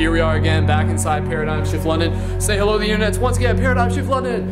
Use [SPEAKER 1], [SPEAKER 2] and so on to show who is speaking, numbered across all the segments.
[SPEAKER 1] here we are again, back inside Paradigm Shift London. Say hello to the internet once again, Paradigm Shift London.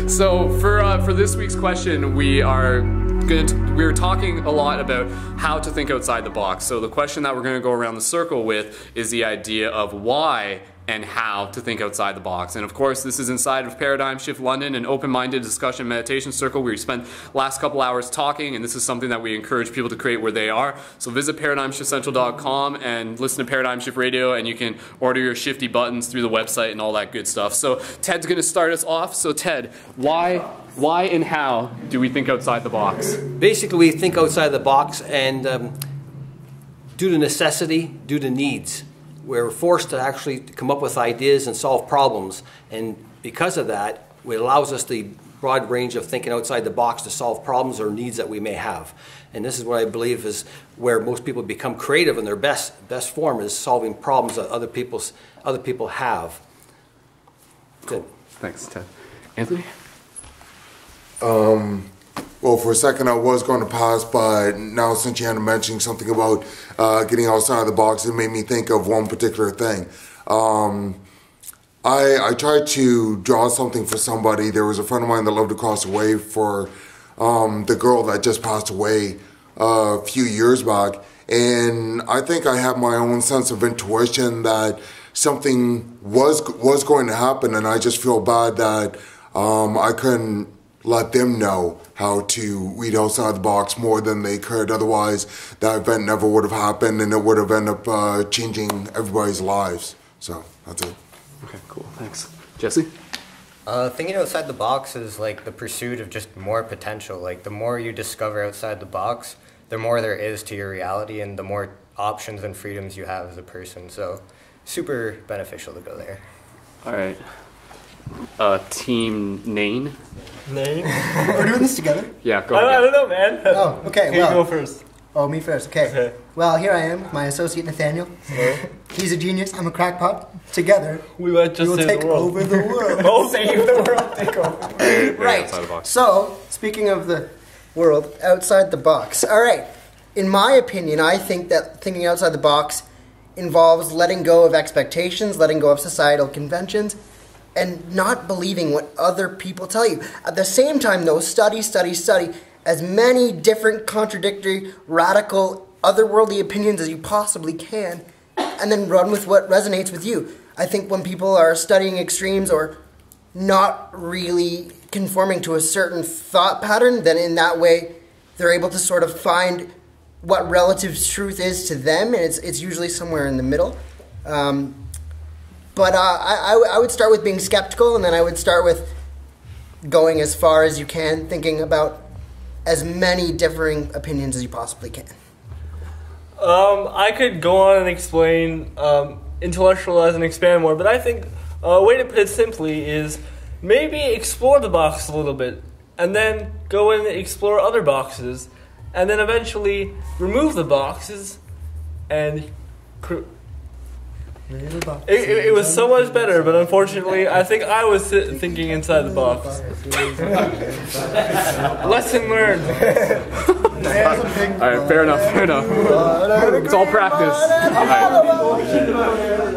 [SPEAKER 1] So for this week's question, we're talking a lot about how to think outside the box. So the question that we're going to go around the circle with is the idea of why and how to think outside the box. And of course, this is inside of Paradigm Shift London, an open-minded discussion meditation circle where we spent last couple hours talking, and this is something that we encourage people to create where they are. So visit ParadigmShiftCentral.com and listen to Paradigm Shift Radio, and you can order your shifty buttons through the website and all that good stuff. So Ted's going to start us off. So Ted, why and how do we think outside the box?
[SPEAKER 2] Basically, we think outside the box, and due to necessity, due to needs. We're forced to actually come up with ideas and solve problems, and because of that, it allows us the broad range of thinking outside the box to solve problems or needs that we may have. And this is what I believe is where most people become creative in their best form, is solving problems that other people have. Good.
[SPEAKER 1] Thanks, Ted. Anthony?
[SPEAKER 3] Well, for a second I was going to pass, but now since you had mentioned something about getting outside the box, it made me think of one particular thing. I tried to draw something for somebody. There was a friend of mine that lived across the way for the girl that just passed away a few years back, and I think I have my own sense of intuition that something was going to happen, and I just feel bad that I couldn't let them know how to read outside the box more than they could. Otherwise, that event never would have happened, and it would have ended up changing everybody's lives. So that's it.
[SPEAKER 1] Okay, cool. Thanks. Jesse?
[SPEAKER 4] Thinking outside the box is like the pursuit of just more potential. Like the more you discover outside the box, the more there is to your reality, and the more options and freedoms you have as a person. So super beneficial to go there.
[SPEAKER 1] All right. Team Nain?
[SPEAKER 5] Name? We're doing this together?
[SPEAKER 1] Yeah, go ahead.
[SPEAKER 5] I don't know, man.
[SPEAKER 6] Oh, okay, well.
[SPEAKER 5] You go first.
[SPEAKER 6] Oh, me first, okay. Well, here I am with my associate Nathaniel. He's a genius, I'm a crackpot. Together,
[SPEAKER 5] we will
[SPEAKER 6] take over the world.
[SPEAKER 5] We'll save the world, take over.
[SPEAKER 6] Right, so, speaking of the world, outside the box. All right, in my opinion, I think that thinking outside the box involves letting go of expectations, letting go of societal conventions, and not believing what other people tell you. At the same time, though, study as many different, contradictory, radical, otherworldly opinions as you possibly can, and then run with what resonates with you. I think when people are studying extremes or not really conforming to a certain thought pattern, then in that way, they're able to sort of find what relative truth is to them, and it's usually somewhere in the middle. But I would start with being skeptical, and then I would start with going as far as you can, thinking about as many differing opinions as you possibly can.
[SPEAKER 5] I could go on and explain, intellectualize and expand more, but I think a way to put it simply is maybe explore the box a little bit, and then go and explore other boxes, and then eventually remove the boxes and... It was so much better, but unfortunately, I think I was thinking inside the box. Lesson learned.
[SPEAKER 1] All right, fair enough. It's all practice.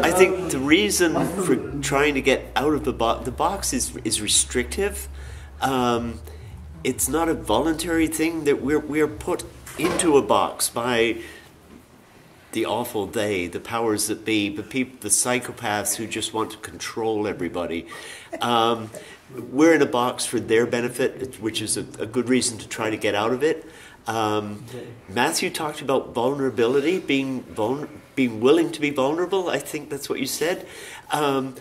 [SPEAKER 7] I think the reason for trying to get out of the box is restrictive. It's not a voluntary thing that we're put into a box by the awful they, the powers that be, the psychopaths who just want to control everybody. We're in a box for their benefit, which is a good reason to try to get out of it. Matthew talked about vulnerability, being willing to be vulnerable. I think that's what you said. To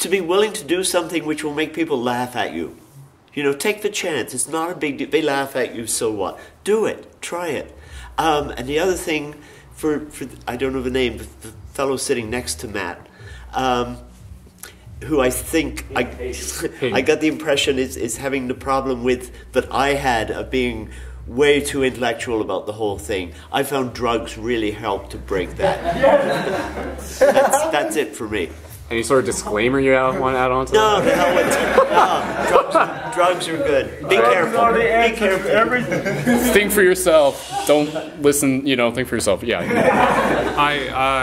[SPEAKER 7] be willing to do something which will make people laugh at you. You know, take the chance. It's not a big deal. They laugh at you, so what? Do it. Try it. And the other thing, for I don't know the name, the fellow sitting next to Matt, who I think I got the impression is having the problem with that I had of being way too intellectual about the whole thing. I found drugs really helped to break that. That's it for me.
[SPEAKER 1] Any sort of disclaimer you want to add on to
[SPEAKER 7] No,
[SPEAKER 1] that?
[SPEAKER 7] the hell with it. No, drugs are good. Be careful. Be careful.
[SPEAKER 5] Everything.
[SPEAKER 1] Think for yourself. Don't listen, think for yourself. Yeah.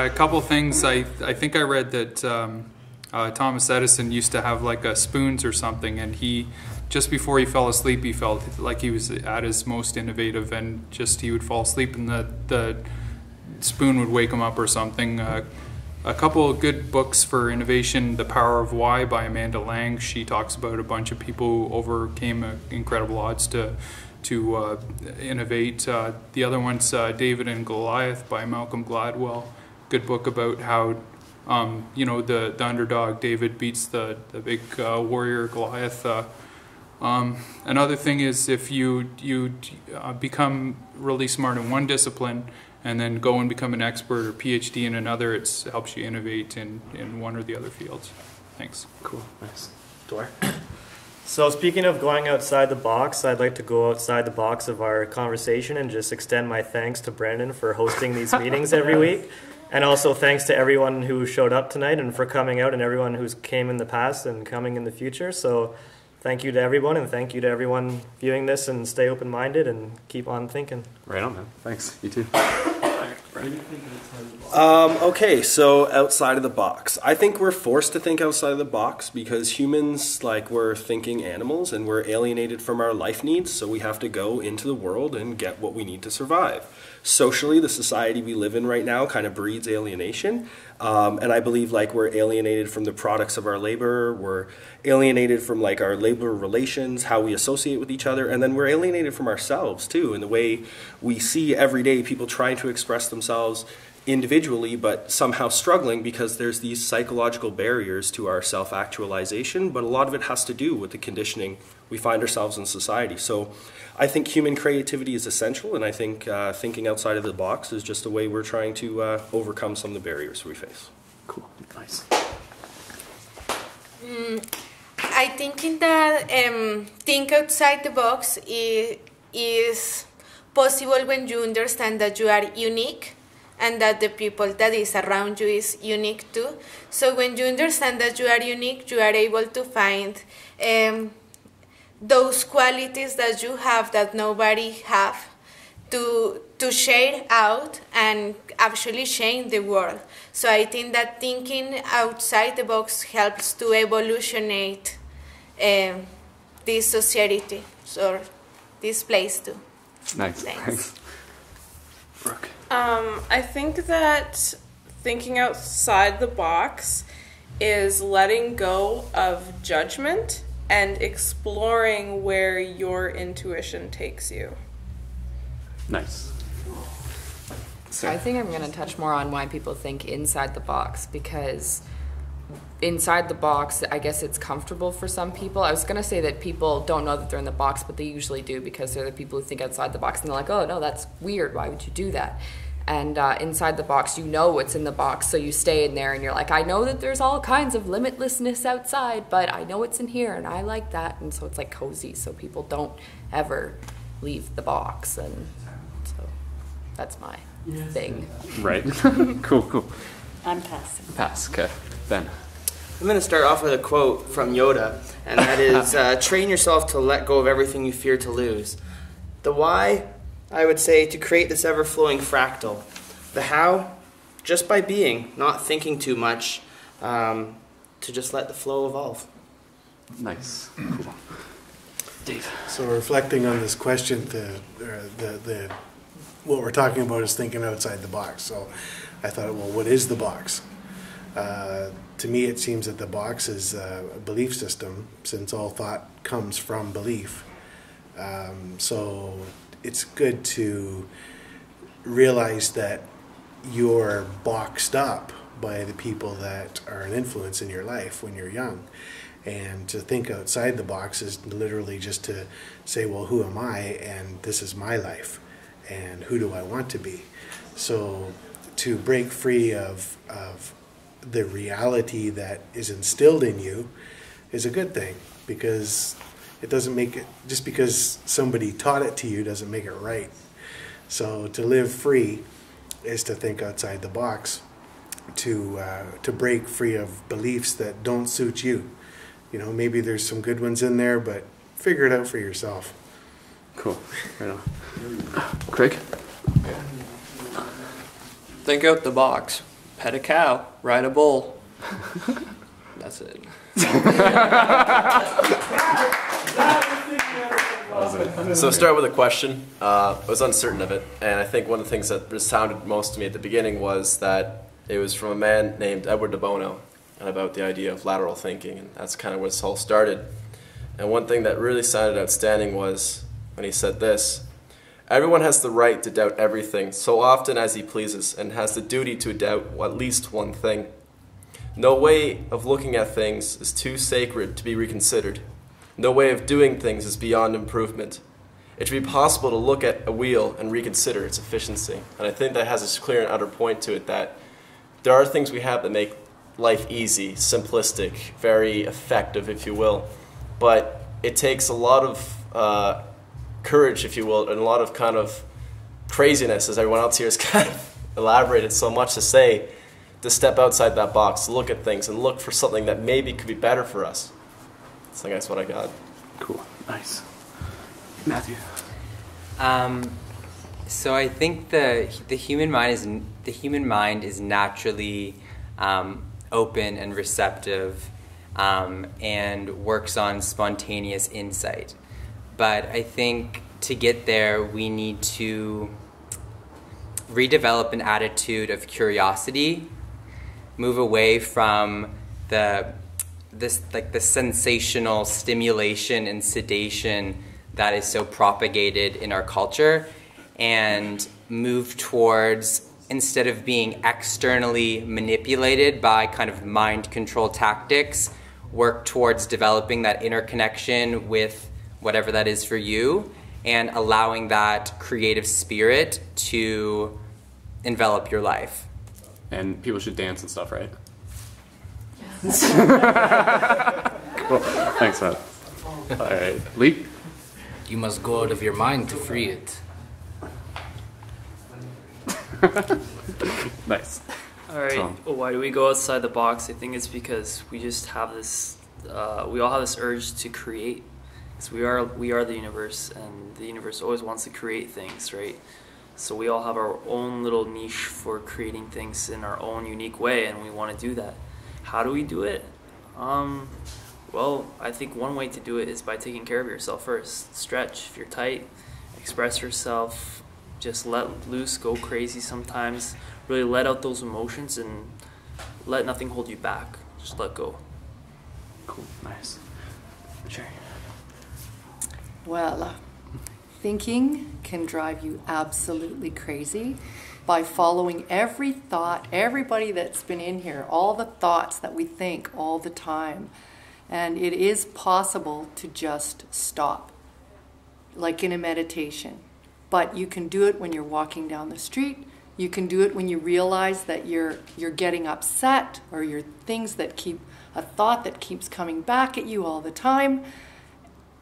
[SPEAKER 8] A couple things. I think I read that Thomas Edison used to have like spoons or something, and just before he fell asleep, he felt like he was at his most innovative, and he would fall asleep and the spoon would wake him up or something. A couple of good books for innovation: The Power of Why by Amanda Lang. She talks about a bunch of people who overcame incredible odds to innovate. The other one's David and Goliath by Malcolm Gladwell. Good book about how the underdog David beats the big warrior Goliath. Another thing is if you become really smart in one discipline and then go and become an expert or PhD in another, it helps you innovate in one or the other fields. Thanks.
[SPEAKER 1] Cool. Nice. Dwyer?
[SPEAKER 9] So speaking of going outside the box, I'd like to go outside the box of our conversation and just extend my thanks to Brendan for hosting these meetings every week. And also thanks to everyone who showed up tonight and for coming out, and everyone who's came in the past and coming in the future. So thank you to everyone, and thank you to everyone viewing this, and stay open-minded and keep on thinking.
[SPEAKER 1] Right on, man. Thanks. You too.
[SPEAKER 10] Okay, so outside of the box. I think we're forced to think outside of the box because humans, we're thinking animals and we're alienated from our life needs, so we have to go into the world and get what we need to survive. Socially, the society we live in right now kind of breeds alienation, and I believe we're alienated from the products of our labor, we're alienated from our labor relations, how we associate with each other, and then we're alienated from ourselves too, in the way we see every day people trying to express themselves individually but somehow struggling because there's these psychological barriers to our self-actualization, but a lot of it has to do with the conditioning we find ourselves in society. So I think human creativity is essential, and I think thinking outside of the box is just a way we're trying to overcome some of the barriers we face.
[SPEAKER 1] Cool. Nice.
[SPEAKER 11] I think that think outside the box is possible when you understand that you are unique and that the people that is around you is unique too. So when you understand that you are unique, you are able to find those qualities that you have that nobody have to share out and actually change the world. So I think that thinking outside the box helps to evolutionate this society or this place too.
[SPEAKER 1] Nice.
[SPEAKER 11] Thanks.
[SPEAKER 1] Brooke?
[SPEAKER 12] I think that thinking outside the box is letting go of judgment and exploring where your intuition takes you.
[SPEAKER 1] Nice.
[SPEAKER 13] So I think I'm going to touch more on why people think inside the box, because inside the box, I guess it's comfortable for some people. I was going to say that people don't know that they're in the box, but they usually do, because they're the people who think outside the box and they're like, oh no, that's weird, why would you do that? And inside the box, you know what's in the box, so you stay in there and you're like, I know that there's all kinds of limitlessness outside, but I know it's in here and I like that. And so it's cozy, so people don't ever leave the box. And so that's my thing.
[SPEAKER 1] Right. Cool.
[SPEAKER 14] I'm passing.
[SPEAKER 1] Pass. Okay. Ben.
[SPEAKER 15] I'm going to start off with a quote from Yoda, and that is, train yourself to let go of everything you fear to lose. The why, I would say, to create this ever-flowing fractal. The how, just by being, not thinking too much, to just let the flow evolve.
[SPEAKER 1] Nice. Cool. Dave.
[SPEAKER 16] So reflecting on this question, what we're talking about is thinking outside the box. So I thought, well, what is the box? To me, it seems that the box is a belief system, since all thought comes from belief. So it's good to realize that you're boxed up by the people that are an influence in your life when you're young. And to think outside the box is literally just to say, well, who am I? And this is my life. And who do I want to be? So to break free of the reality that is instilled in you is a good thing, because it doesn't make it, just because somebody taught it to you doesn't make it right. So to live free is to think outside the box. to break free of beliefs that don't suit you. You know, maybe there's some good ones in there, but figure it out for yourself.
[SPEAKER 1] Cool. Right on. Craig?
[SPEAKER 14] Think out the box. Pet a cow. Ride a bull. That's it.
[SPEAKER 17] So start with a question. I was uncertain of it, and I think one of the things that resounded most to me at the beginning was that it was from a man named Edward de Bono, and about the idea of lateral thinking, and that's kind of where this all started. And one thing that really sounded outstanding was when he said this: everyone has the right to doubt everything so often as he pleases, and has the duty to doubt at least one thing. No way of looking at things is too sacred to be reconsidered. No way of doing things is beyond improvement. It should be possible to look at a wheel and reconsider its efficiency. And I think that has a clear and utter point to it, that there are things we have that make life easy, simplistic, very effective, if you will. But it takes a lot of courage, if you will, and a lot of kind of craziness, as everyone else here has kind of elaborated so much to say, to step outside that box, to look at things and look for something that maybe could be better for us. So that's what I got.
[SPEAKER 1] Cool. Nice. Matthew?
[SPEAKER 18] So I think the human mind is naturally open and receptive, and works on spontaneous insight. But I think to get there, we need to redevelop an attitude of curiosity, move away from the sensational stimulation and sedation that is so propagated in our culture, and move towards, instead of being externally manipulated by kind of mind control tactics, work towards developing that inner connection with whatever that is for you, and allowing that creative spirit to envelop your life.
[SPEAKER 1] And people should dance and stuff, right? Cool. Thanks, man. All right. Lee?
[SPEAKER 19] You must go out of your mind to free it.
[SPEAKER 1] Nice.
[SPEAKER 20] All right. Why do we go outside the box? I think it's because we just have this. We all have this urge to create. Because we are the universe, and the universe always wants to create things, right? So we all have our own little niche for creating things in our own unique way, and we want to do that. How do we do it? Well, I think one way to do it is by taking care of yourself first. Stretch if you're tight, express yourself, just let loose, go crazy sometimes. Really let out those emotions and let nothing hold you back. Just let go.
[SPEAKER 1] Cool, nice. Sure.
[SPEAKER 21] Well, thinking can drive you absolutely crazy by following every thought, everybody that's been in here, all the thoughts that we think all the time. And it is possible to just stop, like in a meditation. But you can do it when you're walking down the street. You can do it when you realize that you're getting upset, or you're things that a thought that keeps coming back at you all the time.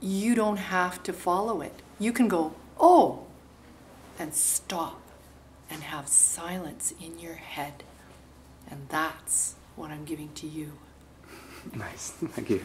[SPEAKER 21] You don't have to follow it. You can go, oh, and stop and have silence in your head. And that's what I'm giving to you.
[SPEAKER 1] Nice. Thank you.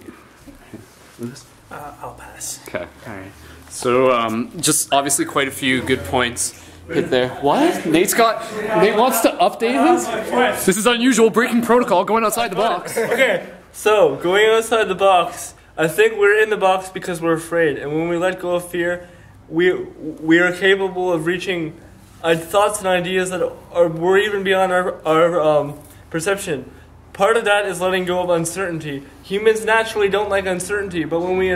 [SPEAKER 1] Lewis?
[SPEAKER 22] I'll pass.
[SPEAKER 1] Okay. All right. So just obviously quite a few good points hit there. What? Nate wants to update this? This is unusual, breaking protocol, going outside the box.
[SPEAKER 5] Okay, so going outside the box, I think we're in the box because we're afraid. And when we let go of fear, we are capable of reaching thoughts and ideas that were even beyond our perception. Part of that is letting go of uncertainty. Humans naturally don't like uncertainty, but when we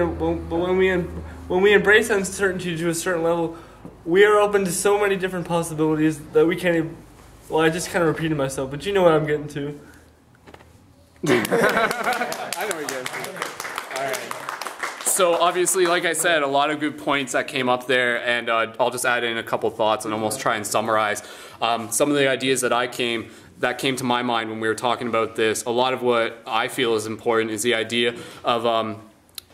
[SPEAKER 5] embrace uncertainty to a certain level, we are open to so many different possibilities that we can't even... Well, I just kind of repeated myself, but you know what I'm getting to.
[SPEAKER 1] I know what you're getting to. All right. So obviously, like I said, a lot of good points that came up there, and I'll just add in a couple thoughts and almost try and summarize. Some of the ideas that came to my mind when we were talking about this. A lot of what I feel is important is the idea of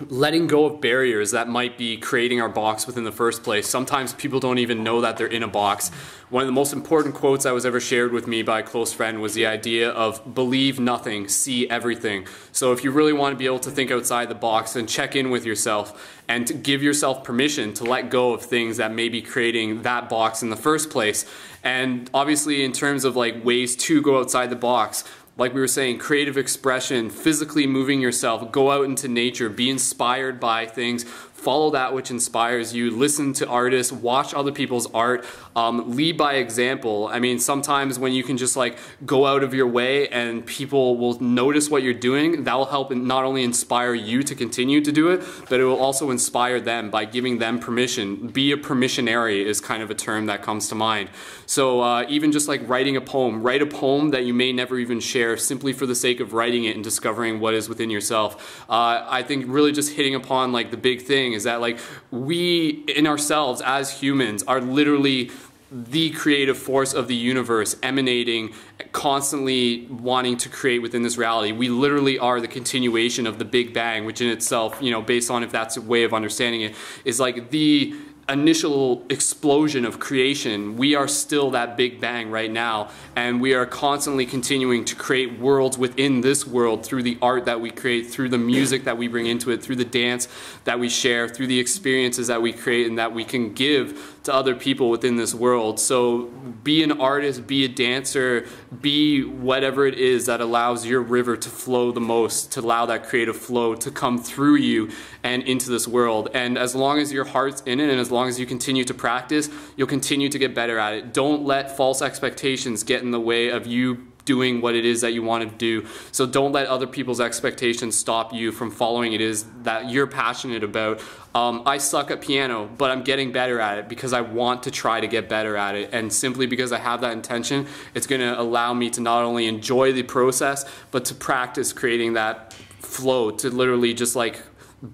[SPEAKER 1] letting go of barriers that might be creating our box within the first place. Sometimes people don't even know that they're in a box. One of the most important quotes that was ever shared with me by a close friend was the idea of believe nothing, see everything. So if you really want to be able to think outside the box, then check in with yourself and to give yourself permission to let go of things that may be creating that box in the first place. And obviously in terms of like ways to go outside the box, like we were saying, creative expression, physically moving yourself, go out into nature, be inspired by things, follow that which inspires you, listen to artists, watch other people's art, lead by example. I mean, sometimes when you can just like go out of your way and people will notice what you're doing, that will help not only inspire you to continue to do it, but it will also inspire them by giving them permission. Be a permissionary is kind of a term that comes to mind. So even just like writing a poem, write a poem that you may never even share simply for the sake of writing it and discovering what is within yourself. I think really just hitting upon like the big thing is that like we in ourselves as humans are literally the creative force of the universe, emanating, constantly wanting to create within this reality. We literally are the continuation of the Big Bang, which in itself, you know, based on if that's a way of understanding it, is like the initial explosion of creation. We are still that Big Bang right now, and we are constantly continuing to create worlds within this world through the art that we create, through the music that we bring into it, through the dance that we share, through the experiences that we create and that we can give to other people within this world. So be an artist, be a dancer, be whatever it is that allows your river to flow the most, to allow that creative flow to come through you and into this world. And as long as your heart's in it and as long as you continue to practice, you'll continue to get better at it. Don't let false expectations get in the way of you doing what it is that you want to do. So don't let other people's expectations stop you from following it is that you're passionate about. I suck at piano, but I'm getting better at it because I want to try to get better at it. And simply because I have that intention, it's going to allow me to not only enjoy the process, but to practice creating that flow, to literally just like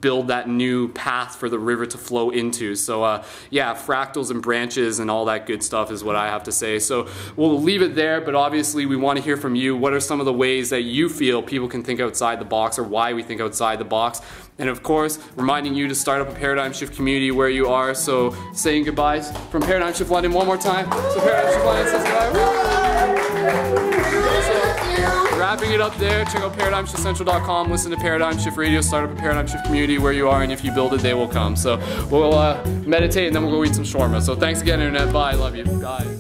[SPEAKER 1] build that new path for the river to flow into. So yeah, fractals and branches and all that good stuff is what I have to say. So we'll leave it there, but obviously we want to hear from you. What are some of the ways that you feel people can think outside the box, or why we think outside the box? And of course, reminding you to start up a Paradigm Shift community where you are. So saying goodbyes from Paradigm Shift London one more time. So Paradigm Shift London says goodbye. Wrapping it up there, check out ParadigmShiftCentral.com, listen to Paradigm Shift Radio, start up a Paradigm Shift community where you are, and if you build it, they will come. So we'll meditate and then we'll go eat some shawarma. So thanks again, Internet. Bye. Love you. Guys.